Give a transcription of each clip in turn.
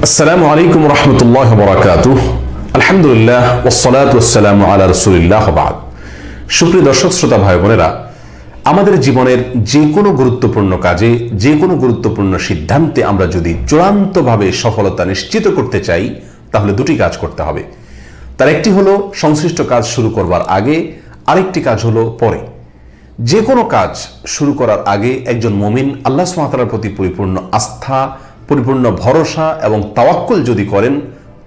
আসসালামু আলাইকুম রহমতুল্লাহ বরাকাতুহ। আলহামদুলিল্লাহ ওয়াসসালাতু ওয়াসসালামু আলা রাসূলিল্লাহ ওয়া বা'দ। সুপ্রিয় দর্শক শ্রোতা ভাই বোনেরা, আমাদের জীবনের যে কোনো গুরুত্বপূর্ণ কাজে, যে কোনো গুরুত্বপূর্ণ সিদ্ধান্তে আমরা যদি চূড়ান্তভাবে সফলতা নিশ্চিত করতে চাই, তাহলে দুটি কাজ করতে হবে। তার একটি হলো সংশ্লিষ্ট কাজ শুরু করবার আগে, আরেকটি কাজ হলো পরে। যে কোনো কাজ শুরু করার আগে একজন মুমিন আল্লাহ সুবহানাহু ওয়া তাআলার প্রতি পরিপূর্ণ আস্থা, পরিপূর্ণ ভরসা এবং তাওয়াক্কুল যদি করেন,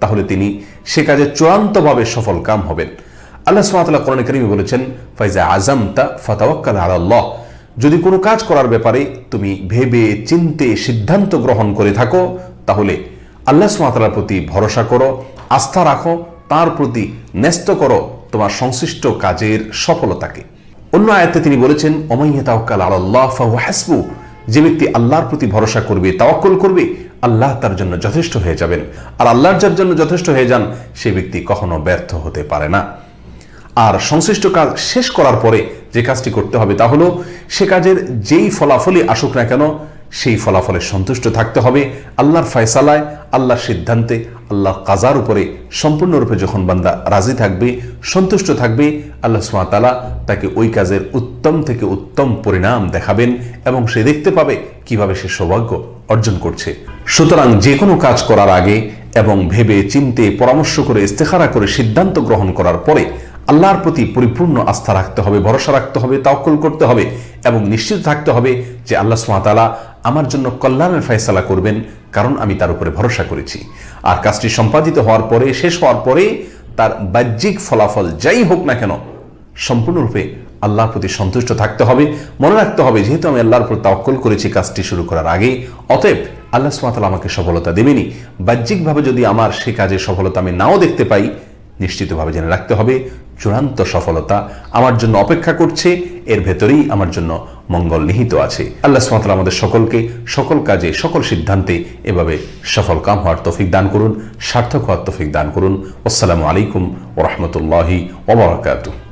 তাহলে তিনি সে কাজে চূড়ান্তভাবে সফল কাম হবেন। আল্লাহ সুবহানাহু ওয়া তাআলা কোরআনে কারীমে বলেছেন, ফাইজা আযামতা ফাতাওয়াক্কাল আলাল্লাহ। যদি কোনো কাজ করার ব্যাপারে তুমি ভেবে চিন্তে সিদ্ধান্ত গ্রহণ করে থাকো, তাহলে আল্লাহ সুবহানাহু ওয়া তাআলার প্রতি ভরসা করো, আস্থা রাখো, তার প্রতি ন্যস্ত করো তোমার সংশ্লিষ্ট কাজের সফলতাকে। অন্য আয়াতে তিনি বলেছেন, ওমান ইয়াতাওয়াক্কাল আলাল্লাহ ফাহুয়া হাসবুহ। যে ব্যক্তি আল্লাহর প্রতি ভরসা করবে, তাওয়াক্কুল করবে, আল্লাহ তার জন্য যথেষ্ট হয়ে যাবেন। আর আল্লাহর যার জন্য যথেষ্ট হয়ে যান, সে ব্যক্তি কখনো ব্যর্থ হতে পারে না। আর সংশ্লিষ্ট কাজ শেষ করার পরে যে কাজটি করতে হবে তা হলো, সে কাজের যেই ফলাফলই আসুক না কেন, সেই ফলাফলে সন্তুষ্ট থাকতে হবে। আল্লাহর ফয়সালায়, আল্লাহর সিদ্ধান্তে, আল্লাহর কাজার উপরে সম্পূর্ণরূপে যখন বান্দা রাজি থাকবে, সন্তুষ্ট থাকবে, আল্লাহ সুবহানাহু ওয়া তাআলা তাকে ওই কাজের উত্তম থেকে উত্তম পরিণাম দেখাবেন এবং সে দেখতে পাবে কিভাবে সে সৌভাগ্য অর্জন করছে। সুতরাং যে কোনো কাজ করার আগে এবং ভেবে চিন্তে পরামর্শ করে ইস্তেখারা করে সিদ্ধান্ত গ্রহণ করার পরে আল্লাহর প্রতি পরিপূর্ণ আস্থা রাখতে হবে, ভরসা রাখতে হবে, তাওয়াক্কুল করতে হবে এবং নিশ্চিত থাকতে হবে যে আল্লাহ সুবহানাহু ওয়া তাআলা আমার জন্য কল্যাণের ফয়সালা করবেন, কারণ আমি তার উপরে ভরসা করেছি। আর কাজটি সম্পাদিত হওয়ার পরে, শেষ হওয়ার পরে তার বাহ্যিক ফলাফল যাই হোক না কেন, সম্পূর্ণরূপে আল্লাহর প্রতি সন্তুষ্ট থাকতে হবে। মনে রাখতে হবে, যেহেতু আমি আল্লাহর উপর তাওয়াক্কুল করেছি কাজটি শুরু করার আগে, অতএব আল্লাহ সুবহানাহু ওয়া তাআলা আমাকে সফলতা দেবেনই। বাহ্যিকভাবে যদি আমার সে কাজে সফলতা আমি নাও দেখতে পাই, নিশ্চিতভাবে জেনে রাখতে হবে চূড়ান্ত সফলতা আমার জন্য অপেক্ষা করছে, এর ভেতরেই আমার জন্য মঙ্গল নিহিত আছে। আল্লাহ সুবহানাহু ওয়া তাআলা আমাদের সকলকে সকল কাজে, সকল সিদ্ধান্তে এভাবে সফল কাম হওয়ার তৌফিক দান করুন, সার্থক হওয়ার তৌফিক দান করুন। আসসালামু আলাইকুম ওয়া রাহমাতুল্লাহি ওয়া বারাকাতুহু।